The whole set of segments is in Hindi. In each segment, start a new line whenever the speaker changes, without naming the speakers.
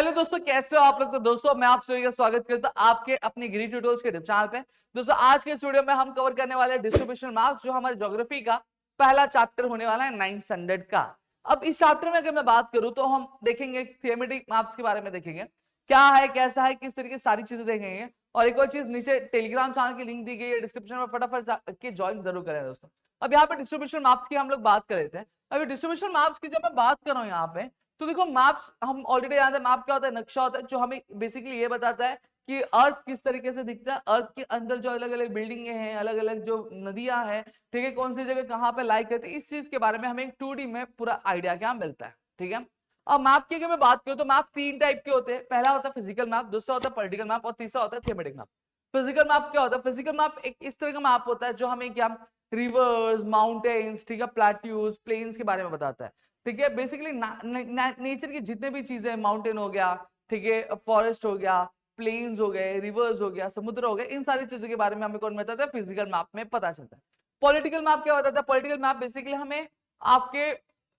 हेलो दोस्तों, कैसे हो आप लोग। तो दोस्तों मैं आप सभी का स्वागत करता हूं आपके अपने गिरी ट्यूटोरियल्स के यूट्यूब चैनल पे। दोस्तों आज के इस वीडियो में हम कवर करने वाले हैं डिस्ट्रीब्यूशन मैप्स, जो हमारे ज्योग्राफी का पहला चैप्टर होने वाला है 9th स्टैंडर्ड का। अब इस चैप्टर में अगर मैं बात करूं तो हम देखेंगे थीमेटिक मैप्स के बारे में, देखेंगे क्या है, कैसा है, किस तरीके सारी चीजें देखेंगे। और एक और चीज, नीचे टेलीग्राम चैनल की लिंक दी गई है डिस्क्रिप्शन में, फटाफट के ज्वाइन जरूर करें दोस्तों। अब यहाँ पे डिस्ट्रीब्यूशन मैप्स की हम लोग बात कर रहे थे। अभी डिस्ट्रीब्यूशन मैप्स की जब मैं बात कर रहा हूँ यहाँ पे, तो देखो मैप्स हम ऑलरेडी जानते हैं। मैप क्या होता है? नक्शा होता है जो हमें बेसिकली ये बताता है कि अर्थ किस तरीके से दिखता है। अर्थ के अंदर जो अलग अलग बिल्डिंगे हैं, अलग अलग जो नदियां हैं, ठीक है, कौन सी जगह कहाँ पे लाई करती है, इस चीज के बारे में हमें एक 2D में पूरा आइडिया क्या मिलता है। ठीक है, अब मैप की अगर मैं बात करूं तो मैप 3 टाइप के होते हैं। पहला होता है फिजिकल मैप, दूसरा होता है पॉलिटिकल मैप, और तीसरा होता है थीमेटिक मैप। फिजिकल मैप क्या होता है? फिजिकल मैप एक इस तरह का मैप होता है जो हमें क्या, रिवर्स, माउंटेन्स, ठीक है, प्लेट्यूज, प्लेन्स के बारे में बताता है। ठीक है, बेसिकली नेचर की जितने भी चीजें, माउंटेन हो गया, ठीक है, फॉरेस्ट हो गया, प्लेन्स हो गए, रिवर्स हो गया, समुद्र हो गया, इन सारी चीजों के बारे में हमें कौन बताता है? फिजिकल मैप में पता चलता है। पॉलिटिकल मैप क्या बताता है? पॉलिटिकल मैप बेसिकली हमें आपके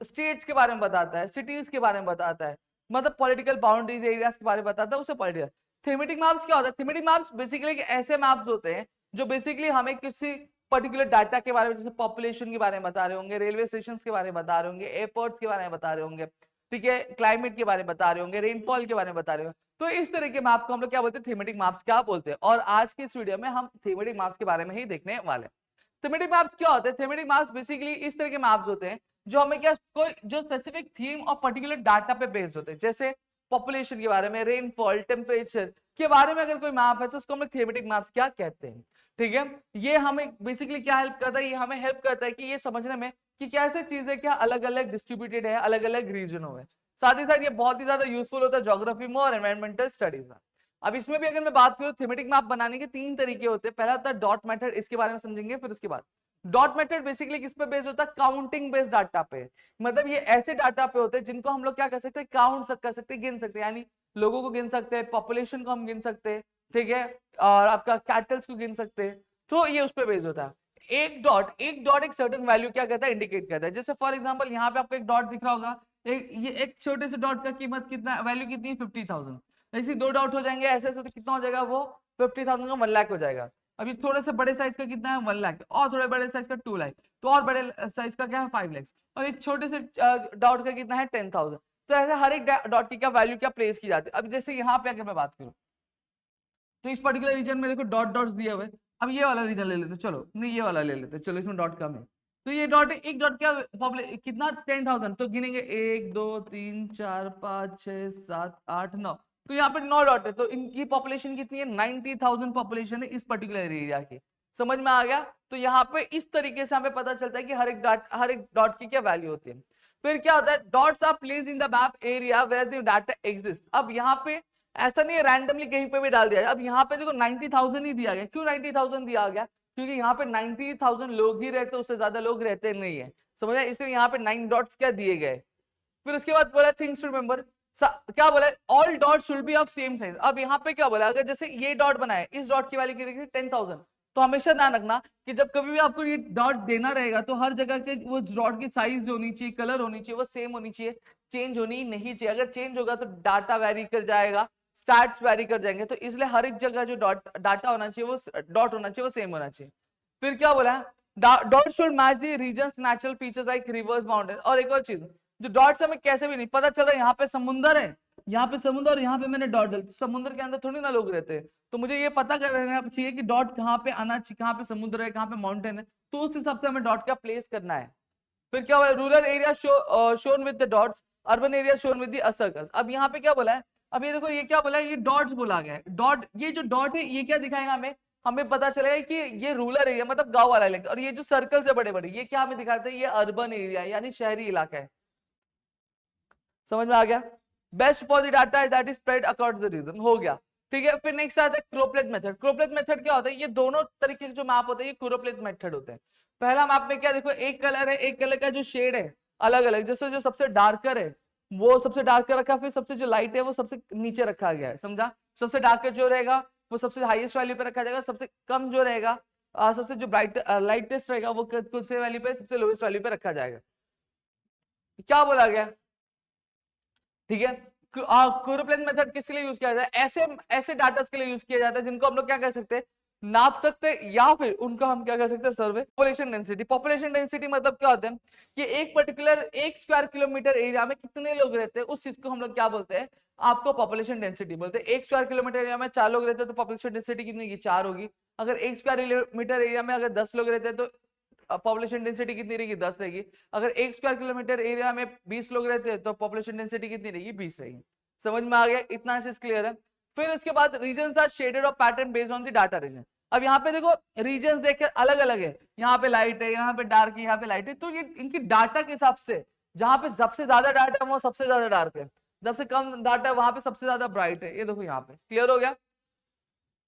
स्टेट्स के बारे में बताता है, सिटीज के बारे में बताता है, मतलब पॉलिटिकल बाउंड्रीज एरियाज के बारे में बताता है, उसे पॉलिटिकल। थीमेटिक मैप्स क्या होता है? थीमेटिक मैप्स बेसिकली ऐसे मैप्स होते हैं जो बेसिकली हमें किसी पर्टिकुलर डाटा के बारे में, जैसे पॉपुलेशन के बारे में बता रहे होंगे, रेलवे स्टेशन के बारे में बता रहे होंगे, एयरपोर्ट्स के बारे में बता रहे होंगे, ठीक है, क्लाइमेट के बारे में बता रहे होंगे, रेनफॉल के बारे में बता रहे होंगे। तो इस तरह के मैप को हम लोग क्या बोलते हैं? थीमेटिक मैप्स क्या बोलते हैं। और आज की इस वीडियो में हम थीमेटिक मैप्स के बारे में ही देखने वाले हैं। थीमेटिक मैप्स क्या होते हैं? थीमेटिक मैप्स बेसिकली इस तरह के मैप्स होते हैं जो हमें क्या, कोई जो स्पेसिफिक थीम और पर्टिकुलर डाटा पे बेस्ड होते हैं। जैसे पॉपुलेशन के बारे में, रेनफॉल, टेम्परेचर के बारे में अगर कोई मैप है तो उसको हम लोग थीमेटिक मैप्स क्या कहते हैं। ठीक है, ये हमें बेसिकली क्या हेल्प करता है? ये हमें हेल्प करता है कि ये समझने में कि कैसे चीजें क्या अलग अलग डिस्ट्रीब्यूटेड है अलग अलग रीजनों में। साथ ही साथ ये बहुत ही ज्यादा यूजफुल होता है ज्योग्राफी में और एनवायरमेंटल स्टडीज में। अब इसमें भी अगर मैं बात करूं, थीमेटिक मैप बनाने के 3 तरीके होते हैं। पहला होता है डॉट मेथड, इसके बारे में समझेंगे। फिर उसके बाद डॉट मेथड बेसिकली किस पे बेस्ड होता है? काउंटिंग बेस्ड डाटा पे। मतलब ये ऐसे डाटा पे होते हैं जिनको हम लोग क्या कर सकते हैं? काउंट कर सकते हैं, गिन सकते हैं, यानी लोगों को गिन सकते हैं, पॉपुलेशन को हम गिन सकते हैं, ठीक है, और आपका कैटल्स को गिन सकते हैं। तो ये उस पर बेस्ड होता है। एक सर्टेन वैल्यू क्या कहता है? इंडिकेट करता है। जैसे फॉर एग्जांपल यहाँ पे आपको एक डॉट दिख रहा होगा, ये एक छोटे से डॉट का कीमत कितना, वैल्यू कितनी है? 50,000। ऐसे 2 डॉट हो जाएंगे ऐसे ऐसे, तो कितना हो जाएगा वो? 50,000 का 1 लाख हो जाएगा। अभी थोड़े से बड़े साइज का कितना है? 1 लाख। और थोड़े बड़े साइज का 2 लाख। तो और बड़े साइज का क्या है? 5 लाख। और एक छोटे से डॉट का कितना है? 10,000। तो ऐसे हर एक डॉट की क्या वैल्यू क्या प्लेस की जाती है। अब जैसे यहाँ पे अगर मैं बात करूँ तो इस पर्टिकुलर रीजन में देखो डॉट डॉट्स दिए हुए। अब ये वाला रीजन ले लेते, चलो नहीं ये वाला ले लेते, चलो इसमें डॉट कम है। तो ये डॉट, एक डॉट क्या कितना? 10,000। तो गिनेंगे 1 2 3 4 5 6 7 8 9। तो यहाँ पे 9 डॉट है। तो इनकी पॉपुलेशन कितनी है? 90,000 पॉपुलेशन है इस पर्टिकुलर एरिया की। समझ में आ गया? तो यहाँ पे इस तरीके से हमें पता चलता है कि हर एक डॉट की क्या वैल्यू होती है। फिर क्या होता है? Dots are placed in the map area where the data exist. अब यहाँ पे ऐसा नहीं है रैंडमली कहीं पे भी डाल दिया। अब यहाँ पे देखो 90,000 ही दिया गया। क्यों 90,000 दिया गया? क्योंकि यहाँ पे 90,000 लोग ही रहते, उससे ज्यादा लोग रहते नहीं है। समझ आया? इसलिए यहाँ पे 9 डॉट्स क्या दिए गए। फिर उसके बाद बोला थिंग्स टू रिमेंबर, क्या बोला? All dot should be of same size. अब यहाँ पे क्या बोला? अगर जैसे ये डॉट बनाए, इस डॉट की वैल्यू कितनी? 10,000। तो हमेशा ध्यान रखना कि जब कभी भी आपको ये डॉट देना रहेगा तो हर जगह के वो डॉट की साइज होनी चाहिए, कलर होनी चाहिए, वो सेम होनी चाहिए, चेंज होनी नहीं चाहिए। अगर चेंज होगा तो डाटा वेरी कर जाएगा, स्टैट्स वेरी कर जाएंगे। तो इसलिए हर एक जगह जो डाटा होना चाहिए, वो डॉट होना चाहिए, वो सेम होना चाहिए। फिर क्या बोला? Dot should match the regions natural features like rivers, mountain. और एक और चीज, जो डॉट्स हमें कैसे भी नहीं पता चल रहा है यहाँ पे समुंदर है, यहाँ पे समुद्र, और यहाँ पे मैंने डॉट डाल, समुद्र के अंदर थोड़ी ना लोग रहते हैं। तो मुझे ये पता कर रहना चाहिए कि डॉट कहाँ पे आना चाहिए, कहाँ पे समुद्र है, कहाँ पे माउंटेन है। तो उस हिसाब से हमें डॉट का प्लेस करना है। फिर क्या हुआ? Rural area shown with the dots, urban area shown with the circles. अब यहाँ पे क्या बोला है? अब ये देखो, ये क्या बोला है? ये डॉट्स बोला गया है। डॉट, ये जो डॉट है ये क्या दिखाएगा हमें? हमें पता चलेगा कि ये रूरल एरिया मतलब गांव वाला इलाका। और ये जो सर्कल्स है बड़े बड़े, ये क्या हमें दिखाते हैं? ये अर्बन एरिया यानी शहरी इलाका है। समझ में आ गया? Best for the data that is spread according the region. हो गया, ठीक है। फिर नेक्स्ट आता है क्रोपलेट मेथड। क्रोपलेट मेथड क्या होता है? ये दोनों तरीके के जो मैप होते हैं ये क्रोपलेट मेथड होते हैं। पहला मैप में क्या देखो, एक कलर है, एक कलर का जो शेड है अलग अलग, जैसे जो सबसे डार्कर है वो सबसे डार्कर रखा, फिर सबसे जो लाइट है वो सबसे नीचे रखा गया है। समझा? सबसे डार्कर जो रहेगा वो सबसे हाईएस्ट वैल्यू पे रखा जाएगा, सबसे कम जो रहेगा सबसे जो ब्राइट लाइटेस्ट रहेगा वो कुछ से वैल्यू पे, सबसे लोएस्ट वैल्यू पे रखा जाएगा। क्या बोला गया? ठीक है, क्लोरोप्लेन मेथड किस लिए यूज किया जाता है? ऐसे ऐसे डाटा के लिए यूज किया जाता है जिनको हम लोग क्या कह सकते हैं, नाप सकते हैं, या फिर उनका हम क्या कह सकते हैं, सर्वे। पॉपुलेशन डेंसिटी, पॉपुलेशन डेंसिटी मतलब क्या होता है कि एक पर्टिकुलर 1 स्क्वायर किलोमीटर एरिया में कितने लोग रहते हैं, उस चीज को हम लोग क्या बोलते हैं, आपको पॉपुलेशन डेंसिटी बोलते हैं। 1 स्क्वायर किलोमीटर एरिया में 4 लोग रहते हैं तो पॉपुलेशन डेंसिटी कितनी होगी, 4 होगी। अगर 1 स्क्वायर किलोमीटर एरिया में अगर 10 लोग रहते हैं तो पॉपुलेशन डेंसिटी कितनी रहेगी, 10 रहेगी। अगर 1 स्क्वायर किलोमीटर एरिया में 20 लोग रहते हैं तो पॉपुलेशन डेंसिटी कितनी रहेगी, 20 रहेगी। समझ में आ गया? इतना चीज क्लियर है। फिर इसके बाद रीजन्स आर शेडेड और pattern based on the data region. अब यहाँ पे देखो रीजन्स देख के अलग अलग है, यहाँ पे लाइट है, यहाँ पे डार्क है, यहाँ पे लाइट है, तो ये इनकी डाटा के हिसाब से, जहाँ पे सबसे ज्यादा डाटा है वो सबसे ज्यादा डार्क है, जब से कम डाटा है वहां पे सबसे ज्यादा ब्राइट है। ये देखो यहाँ पे क्लियर हो गया।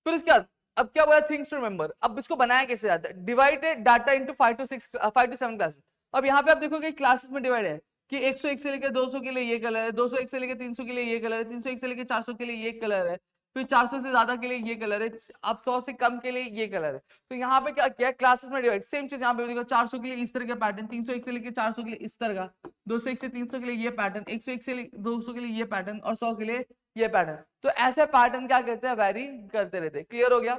फिर इसके बाद अब क्या बोला, थिंग्स टू रिमेंबर। अब इसको बनाया कैसे जाता है, divided data into 5 to 7 classes. अब यहाँ पे आप देखोगे क्लासेस में डिवाइड है कि 101 से लेकर 200 के लिए ये कलर है, 201 से लेकर 300 के लिए ये कलर है, 301 से लेकर 400 के लिए ये कलर है, फिर 400 से ज्यादा के लिए ये कलर है, अब 100 से कम के लिए ये कलर है। तो यहाँ पे क्या किया, क्लासेस में डिवाइड। सेम चीज यहाँ पे देखो, 400 के लिए इस तरह का पैटर्न, 301 से लेकर 400 के लिए इस तरह का, 201 से 300 के लिए ये पैटर्न, 101 से 200 के लिए ये पैटर्न, और 100 के लिए ये पैटर्न। तो ऐसे पैटर्न क्या कहते हैं, वेरी करते रहते हैं। क्लियर हो गया।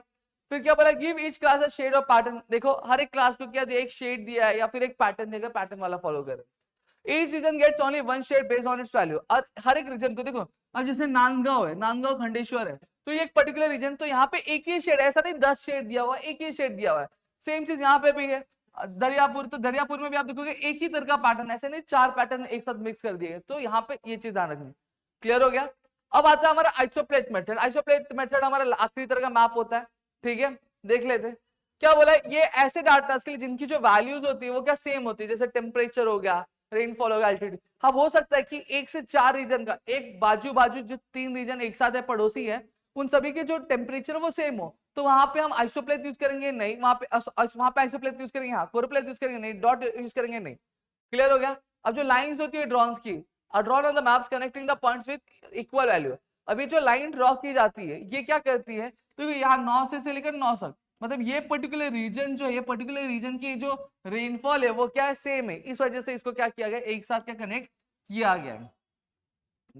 फिर क्या बोला, give each class a shade of pattern. देखो हर एक क्लास को क्या दिया, एक शेड दिया है या फिर एक पैटर्न देकर पैटर्न वाला फॉलो करे। Each region gets only one shade based on its value. और हर एक रीजन को देखो, अब जैसे नांदगांव है, नांदगांव खंडेश्वर है, तो ये एक पर्टिकुलर रीजन, तो यहाँ पे एक ही शेड है, ऐसा नहीं 10 शेड दिया हुआ है, एक ही शेड दिया हुआ है। सेम चीज यहाँ पे भी है, दरियापुर, तो दरियापुर में भी आप देखोगे एक ही तरह का पैटर्न, ऐसे नहीं 4 पैटर्न एक साथ मिक्स कर दिए। तो यहाँ पे ये चीज ध्यान रखनी। क्लियर हो गया। अब आता है हमारा आइसोप्लेट मेथड। आइसोप्लेट मेथड हमारा आखिरी तरह का मैप होता है, ठीक है, देख लेते हैं। क्या बोला, ये ऐसे डाटा के लिए जिनकी जो वैल्यूज होती है वो क्या सेम होती है, जैसे टेम्परेचर हो गया, रेनफॉल हो गया, एल्टीट्यूड। अब हो सकता है कि 1 से 4 रीजन का, एक बाजू बाजू जो 3 रीजन एक साथ है, पड़ोसी है, उन सभी के जो टेम्परेचर वो सेम हो, तो वहां पे हम आइसोप्लेट यूज करेंगे नहीं, वहां पे आइसोप्लेट यूज करेंगे, हाँ कोरोप्लेट यूज करेंगे नहीं, डॉट यूज करेंगे नहीं। क्लियर हो गया। अब जो लाइंस होती है ड्रॉन्स की, drawn on the maps connecting the points with equal value. अभी जो लाइन ड्रॉ की जाती है ये क्या करती है, तो यहाँ 9 से लेकर 9 तक, मतलब ये पर्टिकुलर रीजन जो है, ये पर्टिकुलर रीजन की जो रेनफॉल है वो क्या है, सेम है। इस वजह से इसको क्या किया गया, एक साथ क्या कनेक्ट किया गया है।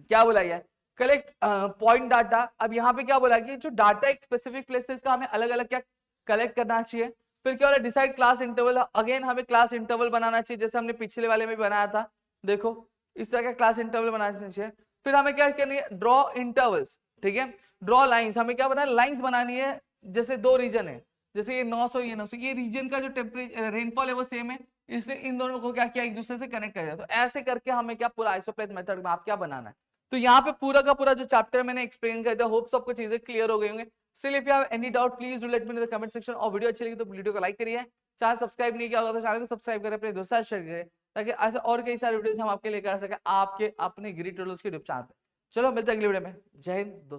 क्या बोला गया, कलेक्ट पॉइंट डाटा। अब यहाँ पे क्या बोला कि जो डाटा एक स्पेसिफिक प्लेसेस का हमें अलग अलग क्या कलेक्ट करना चाहिए। फिर क्या बोला, डिसाइड क्लास इंटरवल। अगेन हमें क्लास इंटरवल बनाना चाहिए, जैसे हमने पिछले वाले में बनाया था, देखो इस तरह का क्लास इंटरवल बनाना चाहिए। फिर हमें क्या करनी है, ड्रॉ इंटरवल्स, ठीक है, ड्रॉ लाइंस। हमें क्या बनाना, लाइंस बनानी है, जैसे 2 रीजन है, जैसे ये 900 ये 900, ये रीजन का जो टेम्परेचर रेनफॉल है वो सेम है, इसलिए इन दोनों को क्या किया, एक दूसरे से कनेक्ट कर दिया। तो ऐसे करके हमें क्या पूरा आइसोप्लेट मेथड में आप क्या बनाना है। तो यहाँ पे पूरा का पूरा जो चैप्टर मैंने एक्सप्लेन कर दिया, होप सबको चीजें क्लियर हो गई होंगे। Still if you have any doubt please do let me in the comment section. और वीडियो अच्छी लगी तो वीडियो को लाइक करिए, चैनल सब्सक्राइब नहीं किया होगा तो चैनल को सब्सक्राइब करें, अपने दोस्तों से शेयर करें, ताकि ऐसे और कई सारे वीडियोस हम आपके लेकर आ सके आपके अपने गिरी ट्यूटोरियल्स के यूट्यूब चैनल पे। चलो मिलते हैं अगले वीडियो में। जय हिंद दोस्तों।